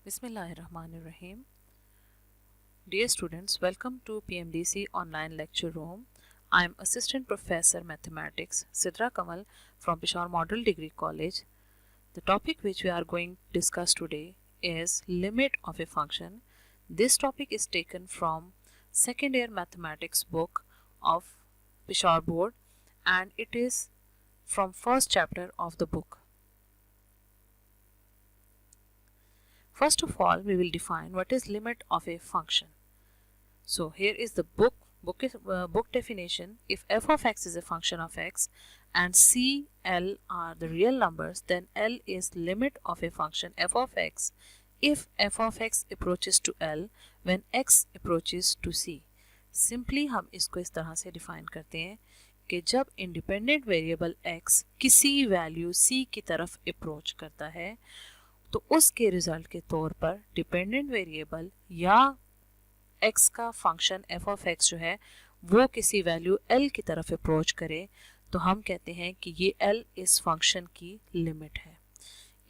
Bismillahirrahmanirrahim. Dear students, welcome to PMDC online lecture room. I am Assistant Professor Mathematics Sidra Kamal from Peshawar Model Degree College. The topic which we are going to discuss today is limit of a function. This topic is taken from second year mathematics book of Peshawar Board and it is from first chapter of the book. First of all, we will define what is limit of a function. So here is the book definition. If f of x is a function of x and c, l are the real numbers, then l is limit of a function f of x if f of x approaches to l when x approaches to c. Simply हम इसको इस तरह से define करते हैं कि जब independent variable x किसी वैल्यू c की तरफ अप्रोच करता है तो उसके रिजल्ट के तौर पर डिपेंडेंट वेरिएबल या x का फंक्शन f ऑफ x जो है वो किसी वैल्यू l की तरफ अप्रोच करे तो हम कहते हैं कि ये l इस फंक्शन की लिमिट है।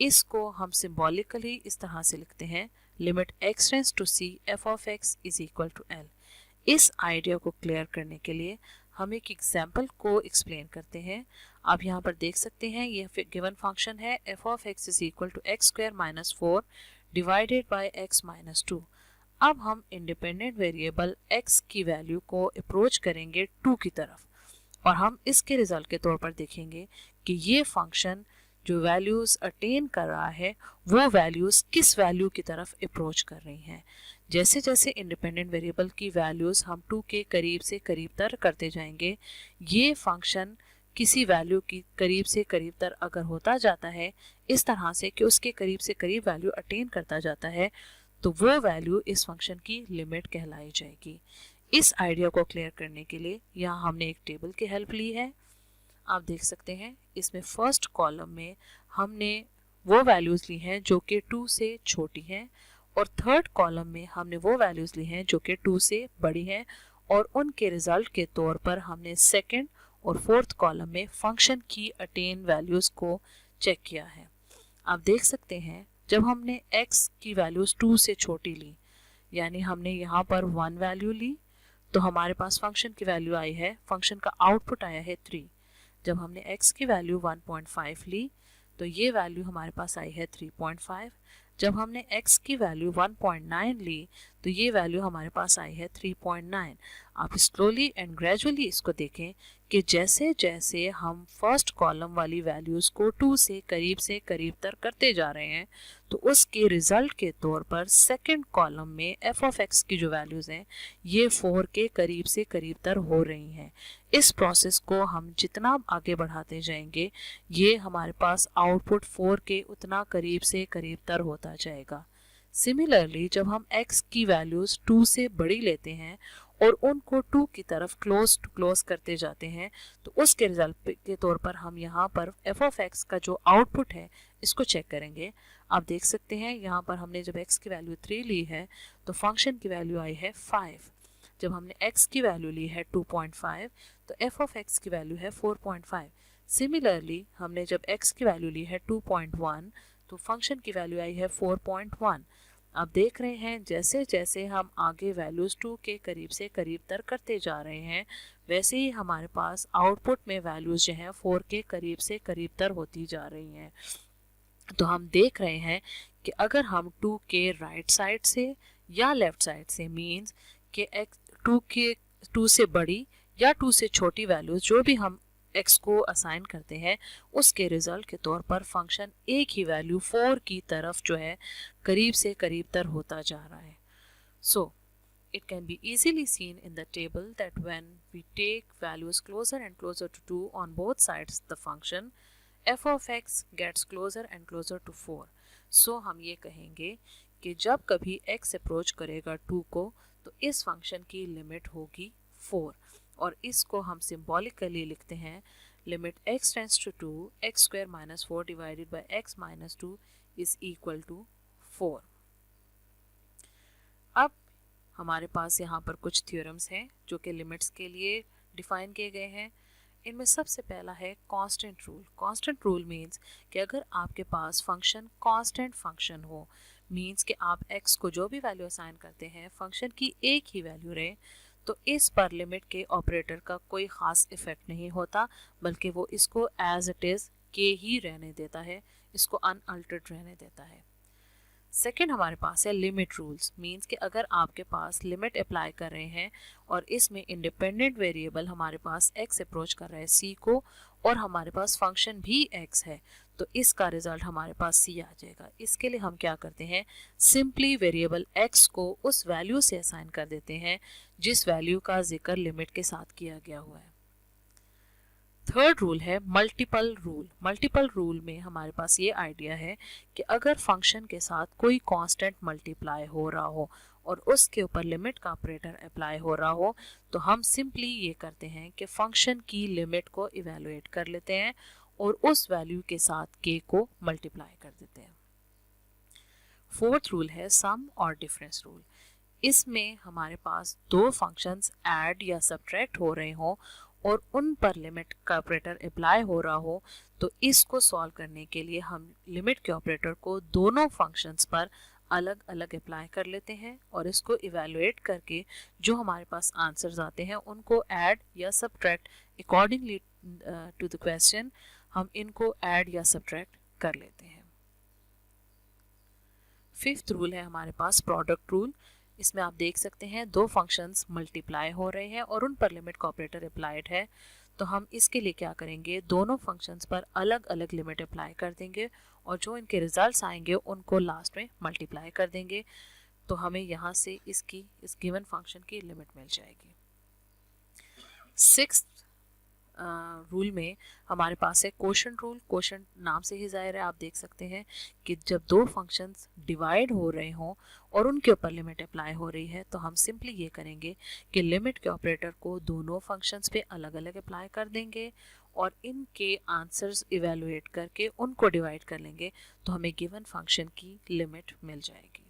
इसको हम सिंबॉलिकली इस तरह से लिखते हैं limit x tends to c f of x is equal to l। इस आइडिया को क्लियर करने के लिए हम एक एग्जाम्पल को एक्सप्लेन करते हैं। आप यहाँ पर देख सकते हैं ये गिवन फंक्शन है f of x is equal to x square minus 4 divided by x minus 2। अब हम इंडिपेंडेंट वेरिएबल x की वैल्यू को अप्रोच करेंगे 2 की तरफ और हम इसके रिजल्ट के तौर पर देखेंगे कि ये फंक्शन जो वैल्यूज़ अटेन कर रहा है वो वैल्यूज़ किस वैल्यू की तरफ अप्रोच कर रही हैं। जैसे जैसे इंडिपेंडेंट वेरिएबल की वैल्यूज़ हम 2 के करीब से करीब तर करते जाएंगे, ये फंक्शन किसी वैल्यू की करीब से करीब तर अगर होता जाता है इस तरह से कि उसके करीब से करीब वैल्यू अटेन करता जाता है तो वो वैल्यू इस फंक्शन की लिमिट कहलाई जाएगी। इस आइडिया को क्लियर करने के लिए यहाँ हमने एक टेबल की हेल्प ली है। आप देख सकते हैं इसमें फर्स्ट कॉलम में हमने वो वैल्यूज़ ली हैं जो कि 2 से छोटी हैं और थर्ड कॉलम में हमने वो वैल्यूज़ ली हैं जो कि 2 से बड़ी हैं और उनके रिजल्ट के तौर पर हमने सेकंड और फोर्थ कॉलम में फंक्शन की अटेन वैल्यूज़ को चेक किया है। आप देख सकते हैं जब हमने x की वैल्यूज़ 2 से छोटी ली यानी हमने यहाँ पर 1 वैल्यू ली तो हमारे पास फंक्शन की वैल्यू आई है, फंक्शन का आउटपुट आया है 3। जब हमने x की वैल्यू 1.5 ली तो ये वैल्यू हमारे पास आई है 3.5। जब हमने x की वैल्यू 1.9 ली तो ये वैल्यू हमारे पास आई है 3.9। आप स्लोली एंड ग्रेजुअली इसको देखें कि जैसे जैसे हम फर्स्ट कॉलम वाली वैल्यूज़ को 2 से करीब तर करते जा रहे हैं तो उसके रिजल्ट के तौर पर सेकंड कॉलम में f ऑफ x की जो वैल्यूज़ हैं ये 4 के करीब से करीब तर हो रही हैं। इस प्रोसेस को हम जितना आगे बढ़ाते जाएंगे ये हमारे पास आउटपुट 4 के उतना करीब से करीब तर होता जाएगा। सिमिलरली जब हम x की वैल्यूज़ 2 से बड़ी लेते हैं और उनको 2 की तरफ क्लोज टू क्लोज करते जाते हैं तो उसके रिजल्ट के तौर पर हम यहाँ पर f ऑफ x का जो आउटपुट है इसको चेक करेंगे। आप देख सकते हैं यहाँ पर हमने जब x की वैल्यू 3 ली है तो फंक्शन की वैल्यू आई है 5। जब हमने x की वैल्यू ली है 2.5 तो f ऑफ x की वैल्यू है 4.5। सिमिलरली हमने जब x की वैल्यू ली है 2.1 तो फंक्शन की वैल्यू आई है 4.1। आप देख रहे हैं जैसे जैसे हम आगे वैल्यूज़ 2 के करीब से करीब तर करते जा रहे हैं वैसे ही हमारे पास आउटपुट में वैल्यूज़ जो हैं 4 के करीब से करीब तर होती जा रही हैं। तो हम देख रहे हैं कि अगर हम 2 के राइट साइड से या लेफ़्ट साइड से मीन्स कि 2 से बड़ी या 2 से छोटी वैल्यूज़ जो भी हम x को असाइन करते हैं उसके रिजल्ट के तौर पर फंक्शन एक ही वैल्यू 4 की तरफ जो है करीब से करीब तर होता जा रहा है। सो it can be easily seen in the table that when we take values closer and closer to 2 on both sides the function f of x gets closer and closer to 4। so हम ये कहेंगे कि जब कभी x approach करेगा 2 को तो इस फंक्शन की लिमिट होगी 4 और इसको हम सिंबॉलिकली लिखते हैं limit x tends to 2 x square minus 4 divided by x minus 2 is equal to 4। अब हमारे पास यहाँ पर कुछ थ्योरम्स हैं जो कि लिमिट्स के लिए डिफाइन किए गए हैं। इनमें सबसे पहला है constant rule. Constant rule means कि अगर आपके पास फंक्शन कांस्टेंट फंक्शन हो मीन्स कि आप x को जो भी वैल्यू असाइन करते हैं फंक्शन की एक ही वैल्यू रहे, तो इस पर लिमिट के ऑपरेटर का कोई ख़ास इफेक्ट नहीं होता, बल्कि वो इसको एज इट इज़ के ही रहने देता है, इसको अनअल्टर्ड रहने देता है। सेकेंड हमारे पास है लिमिट रूल्स। मीन्स कि अगर आपके पास लिमिट अप्लाई कर रहे हैं और इसमें इंडिपेंडेंट वेरिएबल हमारे पास x अप्रोच कर रहा है c को, और हमारे पास फंक्शन भी x है, तो इसका रिजल्ट हमारे पास c आ जाएगा। इसके लिए हम क्या करते हैं, सिंपली वेरिएबल x को उस वैल्यू से असाइन कर देते हैं जिस वैल्यू का जिक्र लिमिट के साथ किया गया हुआ है। थर्ड रूल है मल्टीपल रूल। मल्टीपल रूल में हमारे पास ये आइडिया है कि अगर फंक्शन के साथ कोई कांस्टेंट मल्टीप्लाई हो रहा हो और उसके ऊपर लिमिट का ऑपरेटर अप्लाई हो रहा हो, तो हम सिंपली ये करते हैं कि फंक्शन की लिमिट को इवेलुएट कर लेते हैं और उस वैल्यू के साथ k को मल्टीप्लाई कर देते हैं। फोर्थ रूल है सम और डिफरेंस रूल। इसमें हमारे पास दो फंक्शंस ऐड या सब्ट्रैक्ट हो रहे हों और उन पर लिमिट का ऑपरेटर अप्लाई हो रहा हो, तो इसको सॉल्व करने के लिए हम लिमिट के ऑपरेटर को दोनों फंक्शंस पर अलग अलग अप्लाई कर लेते हैं और इसको इवेलुएट करके जो हमारे पास आंसर्स आते हैं उनको ऐड या subtract accordingly to the question हम इनको ऐड या सब्ट्रैक्ट कर लेते हैं। फिफ्थ रूल है हमारे पास प्रोडक्ट रूल। इसमें आप देख सकते हैं दो फंक्शंस मल्टीप्लाई हो रहे हैं और उन पर लिमिट का ऑपरेटर अप्लाइड है, तो हम इसके लिए क्या करेंगे, दोनों फंक्शंस पर अलग अलग लिमिट अप्लाई कर देंगे और जो इनके रिजल्ट्स आएंगे उनको लास्ट में मल्टीप्लाई कर देंगे, तो हमें यहाँ से इस गिवन फंक्शन की लिमिट मिल जाएगी। सिक्स्थ रूल में हमारे पास है क्वोशंट रूल। क्वोशंट नाम से ही जाहिर है, आप देख सकते हैं कि जब दो फंक्शंस डिवाइड हो रहे हों और उनके ऊपर लिमिट अप्लाई हो रही है, तो हम सिंपली ये करेंगे कि लिमिट के ऑपरेटर को दोनों फंक्शंस पे अलग अलग अप्लाई कर देंगे और इनके आंसर्स इवेलुएट करके उनको डिवाइड कर लेंगे, तो हमें गिवन फंक्शन की लिमिट मिल जाएगी।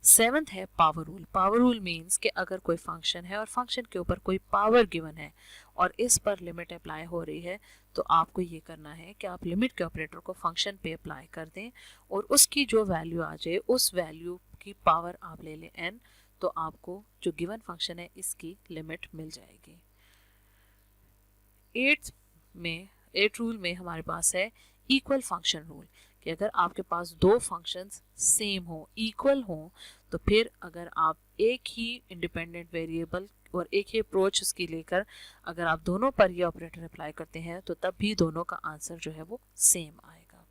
सेवंथ है power rule. Power rule means कि अगर कोई फंक्शन है और फंक्शन के ऊपर कोई पावर गिवन है और इस पर लिमिट अप्लाई हो रही है, तो आपको ये करना है कि आप लिमिट के ऑपरेटर को फंक्शन पे अप्लाई कर दें और उसकी जो वैल्यू आ जाए उस वैल्यू की पावर आप ले लें n, तो आपको जो गिवन फंक्शन है इसकी लिमिट मिल जाएगी। एट रूल में हमारे पास है इक्वल फंक्शन रूल कि अगर आपके पास दो फंक्शंस सेम हो, इक्वल हो, तो फिर अगर आप एक ही इंडिपेंडेंट वेरिएबल और एक ही अप्रोच उसकी लेकर अगर आप दोनों पर ये ऑपरेटर अप्लाई करते हैं, तो तब भी दोनों का आंसर जो है वो सेम आएगा।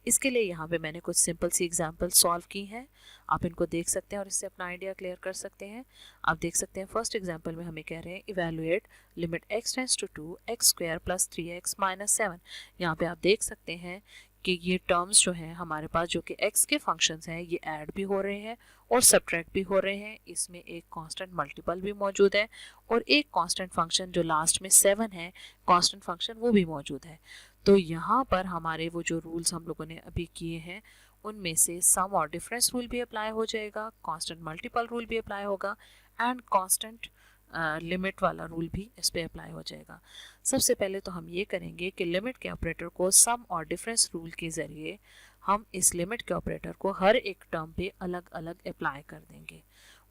इसके लिए यहाँ पे मैंने कुछ सिंपल सी एग्जांपल सॉल्व की हैं, आप इनको देख सकते हैं और इससे अपना आइडिया क्लियर कर सकते हैं। आप देख सकते हैं फर्स्ट एग्जांपल में हमें कह रहे हैं evaluate limit x tends to 2 x square plus 3x minus 7। यहाँ पे आप देख सकते हैं कि ये टर्म्स जो हैं हमारे पास जो कि x के फंक्शंस हैं ये ऐड भी हो रहे हैं और सब्ट्रैक्ट भी हो रहे हैं। इसमें एक कांस्टेंट मल्टीपल भी मौजूद है और एक कांस्टेंट फंक्शन जो लास्ट में 7 है कांस्टेंट फंक्शन वो भी मौजूद है। तो यहाँ पर हमारे वो जो रूल्स हम लोगों ने अभी किए हैं उनमें से सम और डिफरेंस रूल भी अप्लाई हो जाएगा, कांस्टेंट मल्टीपल रूल भी अप्लाई होगा एंड कांस्टेंट लिमिट वाला रूल भी इस पे अप्लाई हो जाएगा। सबसे पहले तो हम ये करेंगे कि लिमिट के ऑपरेटर को सम और डिफरेंस रूल के ज़रिए हम इस लिमिट के ऑपरेटर को हर एक टर्म पे अलग अलग अप्लाई कर देंगे।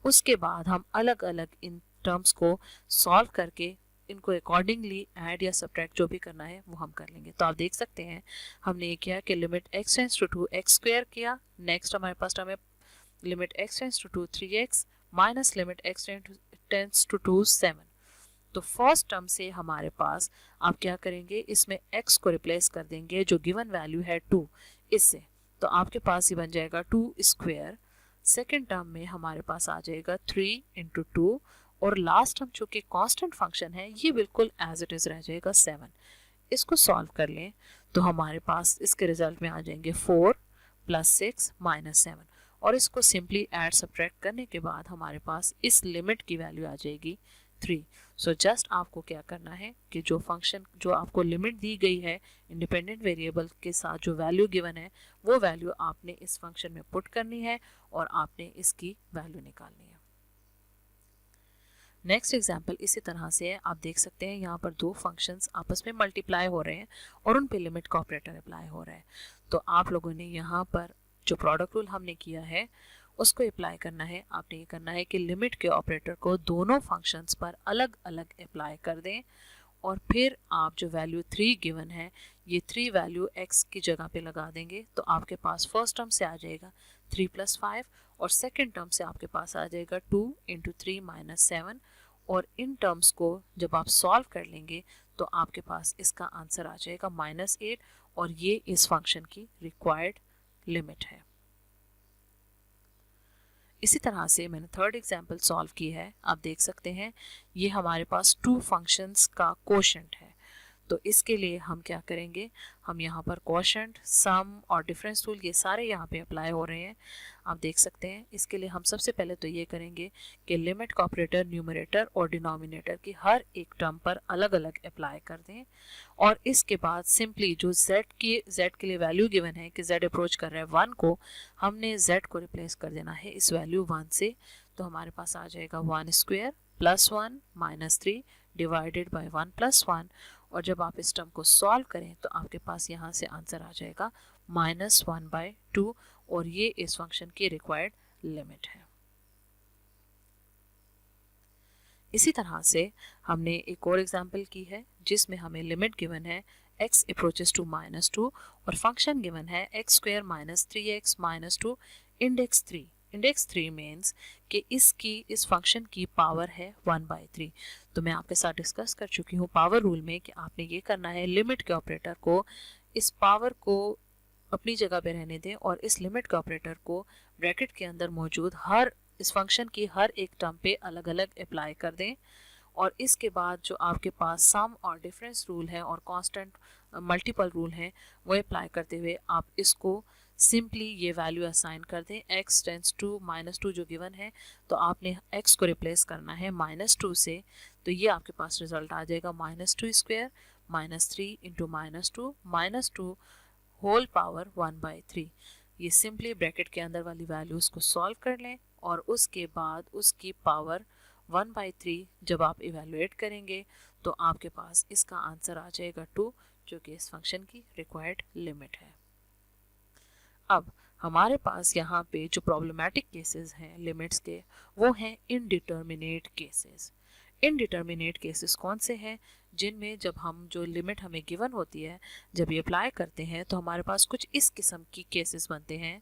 उसके बाद हम अलग अलग इन टर्म्स को सॉल्व करके इनको अकॉर्डिंगली ऐड या सब्ट्रैक्ट जो भी करना है वो हम कर लेंगे। तो आप देख सकते हैं हमने ये किया कि limit x tends to 2 x square किया, नेक्स्ट हमारे पास टर्म है limit x tends to 2 3x minus limit x tends to 2 7। तो फर्स्ट टर्म से हमारे पास आप क्या करेंगे, इसमें x को रिप्लेस कर देंगे जो गिवन वैल्यू है 2 इससे, तो आपके पास ही बन जाएगा 2 स्क्वायर। सेकेंड टर्म में हमारे पास आ जाएगा 3 इंटू 2 और लास्ट टर्म जो कि कांस्टेंट फंक्शन है ये बिल्कुल एज इट इज़ रह जाएगा 7। इसको सॉल्व कर लें तो हमारे पास इसके रिजल्ट में आ जाएंगे 4 प्लस 6 माइनस 7 और इसको सिंपली ऐड सब्ट्रैक्ट करने के बाद हमारे पास इस लिमिट की वैल्यू आ जाएगी 3। सो जस्ट आपको क्या करना है कि जो फंक्शन जो आपको लिमिट दी गई है इंडिपेंडेंट वेरिएबल के साथ जो वैल्यू गिवन है वो वैल्यू आपने इस फंक्शन में पुट करनी है और आपने इसकी वैल्यू निकालनी है। नेक्स्ट एग्जाम्पल इसी तरह से है, आप देख सकते हैं यहाँ पर दो फंक्शंस आपस में मल्टीप्लाई हो रहे हैं और उन पे लिमिट का ऑपरेटर अप्लाई हो रहा है। तो आप लोगों ने यहाँ पर जो प्रोडक्ट रूल हमने किया है उसको अप्लाई करना है। आपने ये करना है कि लिमिट के ऑपरेटर को दोनों फंक्शंस पर अलग अलग अप्लाई कर दें और फिर आप जो वैल्यू 3 गिवन है ये 3 वैल्यू x की जगह पे लगा देंगे। तो आपके पास फर्स्ट टर्म से आ जाएगा 3 + 5 और सेकेंड टर्म से आपके पास आ जाएगा 2 × 3 - 7 और इन टर्म्स को जब आप सॉल्व कर लेंगे तो आपके पास इसका आंसर आ जाएगा -8 और ये इस फंक्शन की रिक्वायर्ड लिमिट है। इसी तरह से मैंने थर्ड एग्जाम्पल सॉल्व की है। आप देख सकते हैं ये हमारे पास 2 फंक्शंस का कोशेंट है। तो इसके लिए हम क्या करेंगे, हम यहाँ पर कोशेंट, सम और डिफरेंस रूल ये सारे यहाँ पे अप्लाई हो रहे हैं। आप देख सकते हैं इसके लिए हम सबसे पहले तो ये करेंगे कि लिमिट का ऑपरेटर न्यूमरेटर और डिनोमिनेटर की हर एक टर्म पर अलग अलग अप्लाई कर दें और इसके बाद सिंपली जो z के लिए वैल्यू गिवन है कि z अप्रोच कर रहा है 1 को, हमने z को रिप्लेस कर देना है इस वैल्यू 1 से। तो हमारे पास आ जाएगा 1² + 1 - 3 डिवाइडेड बाय 1 + 1 और जब आप इस टर्म को सॉल्व करें तो आपके पास यहाँ से आंसर आ जाएगा -1/2 और ये इस फंक्शन की रिक्वायर्ड लिमिट है। इसी तरह से हमने एक और एग्जांपल की है जिसमें हमें लिमिट गिवन है x अप्रोचेस टू -2 और फंक्शन गिवन है x² - 3x - 2 index 3। Index 3 means कि इस फंक्शन की पावर है 1/3। तो मैं आपके साथ डिस्कस कर चुकी हूँ पावर रूल में कि आपने ये करना है लिमिट के ऑपरेटर को इस पावर को अपनी जगह पे रहने दें और इस लिमिट के ऑपरेटर को ब्रैकेट के अंदर मौजूद इस फंक्शन की हर एक टर्म पे अलग अलग अप्लाई कर दें और इसके बाद जो आपके पास सम और डिफरेंस रूल है और कांस्टेंट मल्टीपल रूल है वो अप्लाई करते हुए आप इसको सिंपली ये वैल्यू असाइन कर दें। x टेंड्स टू -2 जो गिवन है तो आपने x को रिप्लेस करना है -2 से। तो ये आपके पास रिजल्ट आ जाएगा -2² - 3 × -2 होल पावर 1/3। ये सिंपली ब्रैकेट के अंदर वाली वैल्यूज़ को सॉल्व कर लें और उसके बाद उसकी पावर 1/3 जब आप इवेलुएट करेंगे तो आपके पास इसका आंसर आ जाएगा 2 जो कि इस फंक्शन की रिक्वायर्ड लिमिट है। अब हमारे पास यहाँ पे जो प्रॉब्लमैटिक केसेस हैं लिमिट्स के वो हैं इनडिटर्मिनेट केसेस। इनडिटर्मिनेट केसेस कौन से हैं, जिनमें जब हम जो लिमिट हमें गिवन होती है जब ये अप्लाई करते हैं तो हमारे पास कुछ इस किस्म की केसेस बनते हैं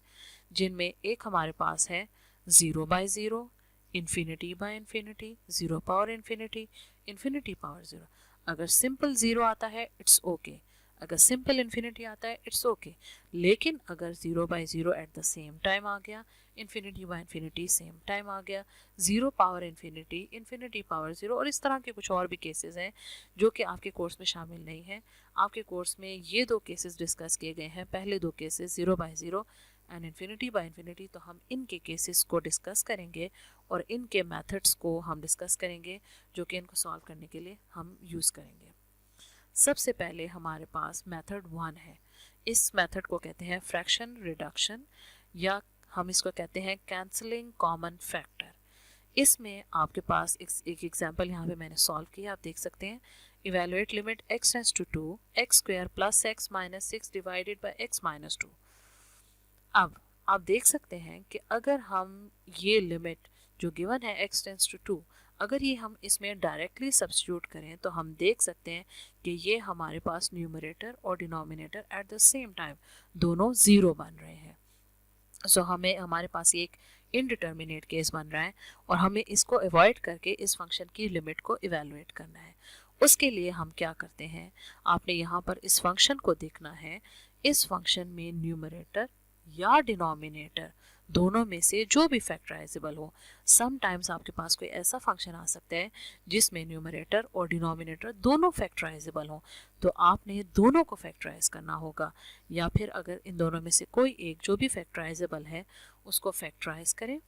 जिनमें एक हमारे पास है 0/0, ∞/∞, 0∞, ∞/0। अगर सिंपल 0 आता है इट्स ओके, अगर सिंपल इन्फिनिटी आता है इट्स ओके, लेकिन अगर 0/0 एट द सेम टाइम आ गया, ∞/∞ सेम टाइम आ गया, 0∞, ∞/0 और इस तरह के कुछ और भी केसेस हैं जो कि आपके कोर्स में शामिल नहीं है। आपके कोर्स में ये 2 केसेस डिस्कस किए गए हैं, पहले 2 केसेस 0/0 एंड ∞/∞। तो हम इनके केसेस को डिस्कस करेंगे और इनके मेथड्स को हम डिस्कस करेंगे जो कि इनको सॉल्व करने के लिए हम यूज़ करेंगे। सबसे पहले हमारे पास मेथड 1 है। इस मेथड को कहते हैं फ्रैक्शन रिडक्शन या हम इसको कहते हैं कैंसलिंग कॉमन फैक्टर। इसमें आपके पास एक एग्जांपल यहाँ पे मैंने सॉल्व किया, आप देख सकते हैं evaluate limit x tends to 2 x² + x - 6 divided by x - 2। अब आप देख सकते हैं कि अगर हम ये लिमिट जो गिवन है x टेंड्स टू 2 अगर ये हम इसमें डायरेक्टली सब्स्टिट्यूट करें तो हम देख सकते हैं कि ये हमारे पास न्यूमरेटर और denominator at the same time दोनों 0 बन रहे हैं। सो हमारे पास एक इनडिटर्मिनेट केस बन रहा है और हमें इसको अवॉइड करके इस फंक्शन की लिमिट को इवेलुएट करना है। उसके लिए हम क्या करते हैं, आपने यहाँ पर इस फंक्शन को देखना है, इस फंक्शन में न्यूमरेटर या डिनोमिनेटर दोनों में से जो भी फैक्टराइजेबल हो। समटाइम्स आपके पास कोई ऐसा फंक्शन आ सकता है जिसमें न्यूमरेटर और डिनोमिनेटर दोनों फैक्टराइजेबल हो, तो आपने दोनों को फैक्टराइज करना होगा, या फिर अगर इन दोनों में से कोई एक जो भी फैक्टराइजेबल है उसको फैक्टराइज करें।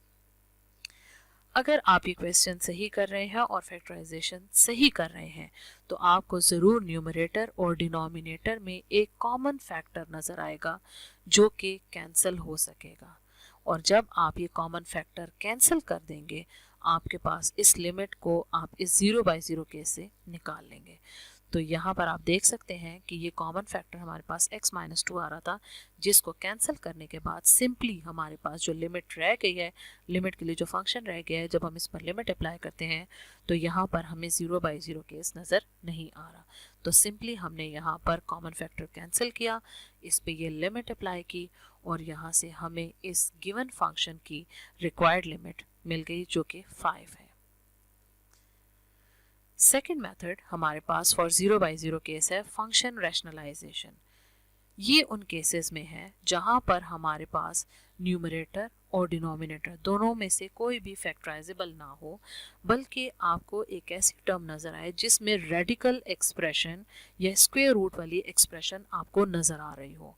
अगर आप ये क्वेश्चन सही कर रहे हैं और फैक्टराइजेशन सही कर रहे हैं तो आपको ज़रूर न्यूमरेटर और डिनोमिनेटर में एक कॉमन फैक्टर नज़र आएगा जो कि कैंसिल हो सकेगा, और जब आप ये कॉमन फैक्टर कैंसिल कर देंगे आपके पास इस लिमिट को आप इस 0/0 केस से निकाल लेंगे। तो यहाँ पर आप देख सकते हैं कि ये कॉमन फैक्टर हमारे पास x माइनस 2 आ रहा था, जिसको कैंसिल करने के बाद सिंपली हमारे पास जो लिमिट रह गई है, लिमिट के लिए जो फंक्शन रह गया है, जब हम इस पर लिमिट अप्लाई करते हैं तो यहाँ पर हमें 0/0 केस नज़र नहीं आ रहा। तो सिंपली हमने यहाँ पर कॉमन फैक्टर कैंसिल किया, इस पे ये लिमिट अप्लाई की और यहाँ से हमें इस गिवन फंक्शन की रिक्वायर्ड लिमिट मिल गई जो कि 5 है। सेकेंड मेथड हमारे पास फॉर 0/0 केस है फंक्शन रैशनलाइजेशन। ये उन केसेस में है जहां पर हमारे पास न्यूमरेटर और डिनोमिनेटर दोनों में से कोई भी फैक्टराइजेबल ना हो, बल्कि आपको एक ऐसी टर्म नज़र आए जिसमें रेडिकल एक्सप्रेशन या स्क्वायर रूट वाली एक्सप्रेशन आपको नज़र आ रही हो।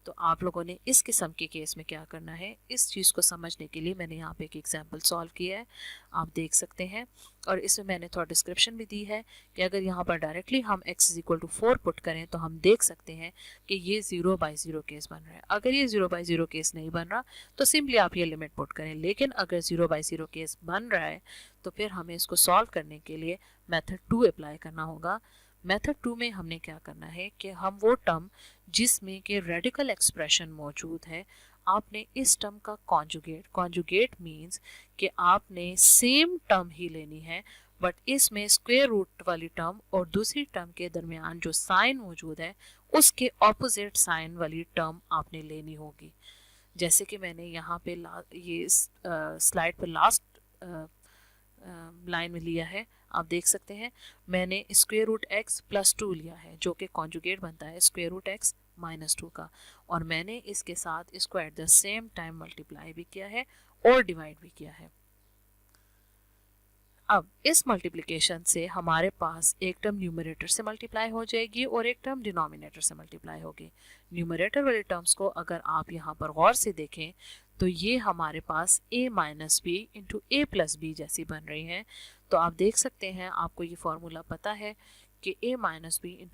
तो आप लोगों ने इस किस्म के केस में क्या करना है, इस चीज़ को समझने के लिए मैंने यहाँ पे एक एग्जांपल सॉल्व किया है, आप देख सकते हैं। और इसमें मैंने थोड़ा डिस्क्रिप्शन भी दी है कि अगर यहाँ पर डायरेक्टली हम x = 4 पुट करें तो हम देख सकते हैं कि ये 0/0 केस बन रहा है। अगर ये 0/0 केस नहीं बन रहा तो सिंपली आप ये लिमिट पुट करें, लेकिन अगर 0/0 केस बन रहा है तो फिर हमें इसको सॉल्व करने के लिए मेथड 2 अप्लाई करना होगा। मेथड 2 में हमने क्या करना है कि हम वो टर्म जिसमें कि रेडिकल एक्सप्रेशन मौजूद है, आपने इस टर्म का कॉन्जुगेट मीन्स कि आपने सेम टर्म ही लेनी है, बट इसमें स्क्वायर रूट वाली टर्म और दूसरी टर्म के दरमियान जो साइन मौजूद है उसके ऑपोजिट साइन वाली टर्म आपने लेनी होगी। जैसे कि मैंने यहाँ पे ये स्लाइड पर लास्ट लाइन में लिया है, आप देख सकते हैं मैंने स्क्वायर रूट x + 2 लिया है जो कि कॉन्जुगेट बनता है स्क्वायर रूट x - 2 का, और मैंने इसके साथ इसको at the same time multiply भी किया है और डिवाइड भी किया है। अब इस मल्टीप्लिकेशन से हमारे पास एक टर्म न्यूमरेटर से मल्टीप्लाई हो जाएगी और एक टर्म डिनोमिनेटर से मल्टीप्लाई होगी। न्यूमरेटर वाले टर्म्स को अगर आप यहाँ पर गौर से देखें तो ये हमारे पास a - b × a + b जैसी बन रही हैं। तो आप देख सकते हैं, आपको ये फॉर्मूला पता है कि a - b ×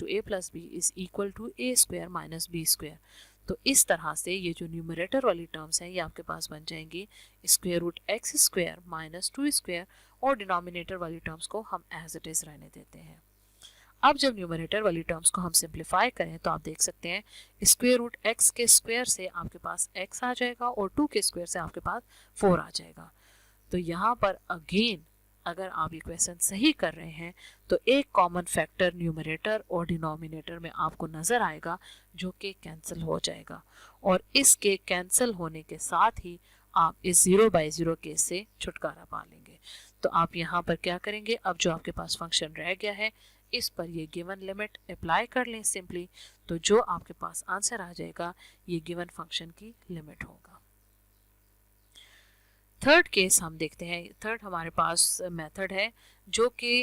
a + b = a² - b²। तो इस तरह से ये जो न्यूमरेटर वाली टर्म्स हैं ये आपके पास बन जाएंगी √x² - 2² और डिनोमिनेटर वाली टर्म्स को हम एज इट इज़ रहने देते हैं। अब जब न्यूमरेटर वाली टर्म्स को हम सिंप्लीफाई करें तो आप देख सकते हैं √x के स्क्वायर से आपके पास x आ जाएगा और 2 के स्क्वायर से आपके पास 4 आ जाएगा। तो यहाँ पर अगेन अगर आप ये क्वेश्चन सही कर रहे हैं तो एक कॉमन फैक्टर न्यूमरेटर और डिनोमिनेटर में आपको नज़र आएगा जो कि कैंसिल हो जाएगा, और इसके कैंसिल होने के साथ ही आप इस 0/0 केस से छुटकारा पा लेंगे। तो आप यहाँ पर क्या करेंगे, अब जो आपके पास फंक्शन रह गया है इस पर ये गिवन लिमिट अप्लाई कर लें सिंपली, तो जो आपके पास आंसर आ जाएगा ये गिवन फंक्शन की लिमिट होगा। थर्ड केस हम देखते हैं। थर्ड हमारे पास मेथड है जो कि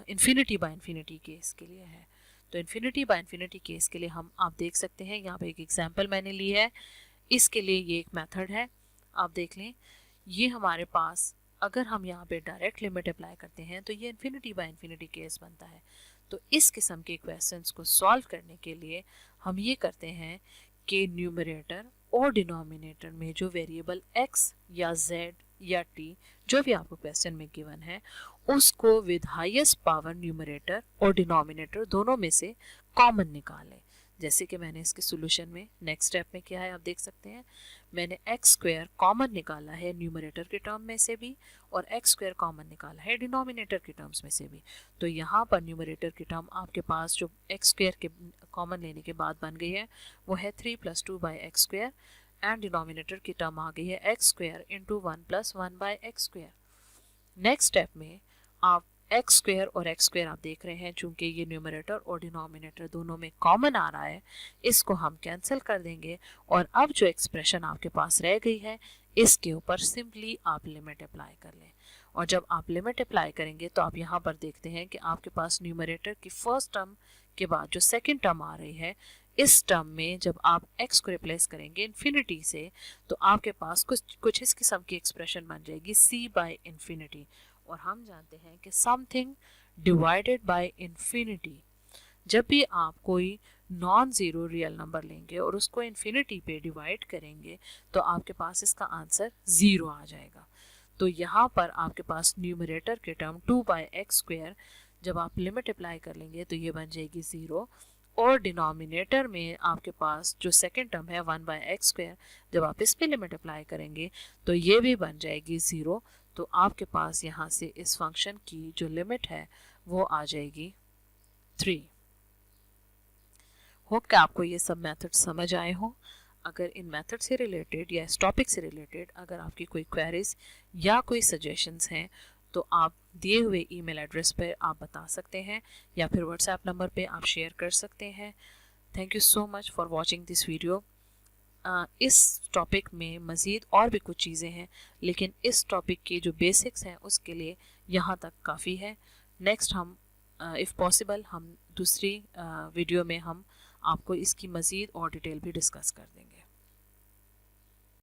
इन्फिनिटी बाय इन्फिनिटी केस के लिए है। तो इन्फिनिटी बाय इन्फिनिटी केस के लिए आप देख सकते हैं यहाँ पे एक एग्जांपल मैंने ली है, इसके लिए ये एक मेथड है, आप देख लें। ये हमारे पास अगर हम यहाँ पे डायरेक्ट लिमिट अप्लाई करते हैं तो ये इन्फिनिटी बाय इन्फिनिटी केस बनता है। तो इस किस्म के क्वेश्चंस को सॉल्व करने के लिए हम ये करते हैं कि न्यूमरेटर और डिनोमिनेटर में जो वेरिएबल x या z या t जो भी आपको क्वेश्चन में गिवन है उसको विद हाईएस्ट पावर न्यूमरेटर और डिनोमिनेटर दोनों में से कॉमन निकालें। जैसे कि मैंने इसके सॉल्यूशन में नेक्स्ट स्टेप में किया है, आप देख सकते हैं मैंने x² कॉमन निकाला है न्यूमरेटर के टर्म में से भी और x² कॉमन निकाला है डिनोमिनेटर के टर्म्स में से भी। तो यहाँ पर न्यूमरेटर की टर्म आपके पास जो x² के कॉमन लेने के बाद बन गई है वो है 3 + 2/x² एंड डिनोमिनेटर की टर्म आ गई है x² × 1 + 1/x²। नेक्स्ट स्टेप में आप x² और x² आप देख रहे हैं, चूंकि ये न्यूमरेटर और डिनोमिनेटर दोनों में कॉमन आ रहा है, इसको हम कैंसिल कर देंगे और अब जो एक्सप्रेशन आपके पास रह गई है इसके ऊपर सिंपली आप लिमिट अप्लाई कर लें। और जब आप लिमिट अप्लाई करेंगे तो आप यहाँ पर देखते हैं कि आपके पास न्यूमरेटर की फर्स्ट टर्म के बाद जो सेकेंड टर्म आ रही है, इस टर्म में जब आप x को रिप्लेस करेंगे इन्फिनिटी से तो आपके पास कुछ इस किस्म की एक्सप्रेशन बन जाएगी c/∞। और हम जानते हैं कि समथिंग डिवाइडेड बाय इन्फिनिटी, जब भी आप कोई नॉन ज़ीरो रियल नंबर लेंगे और उसको इन्फिनिटी पे डिवाइड करेंगे तो आपके पास इसका आंसर 0 आ जाएगा। तो यहाँ पर आपके पास न्यूमरेटर के टर्म 2/x² जब आप लिमिट अप्लाई कर लेंगे तो ये बन जाएगी 0, और डिनोमिनेटर में आपके पास जो सेकेंड टर्म है 1/x², जब आप इस पे लिमिट अप्लाई करेंगे तो ये भी बन जाएगी 0। तो आपके पास यहाँ से इस फंक्शन की जो लिमिट है वो आ जाएगी 3। होप कि आपको ये सब मेथड समझ आए हों। अगर इन मेथड से रिलेटेड या इस टॉपिक से रिलेटेड अगर आपकी कोई क्वेरीज या कोई सजेशंस हैं तो आप दिए हुए ईमेल एड्रेस पर आप बता सकते हैं या फिर व्हाट्सएप नंबर पे आप शेयर कर सकते हैं। Thank you so much for watching this video. इस टॉपिक में मज़ीद और भी कुछ चीज़ें हैं, लेकिन इस टॉपिक के जो बेसिक्स हैं उसके लिए यहाँ तक काफ़ी है। नेक्स्ट हम इफ़ पॉसिबल हम दूसरी वीडियो में हम आपको इसकी मज़ीद और डिटेल भी डिस्कस कर देंगे।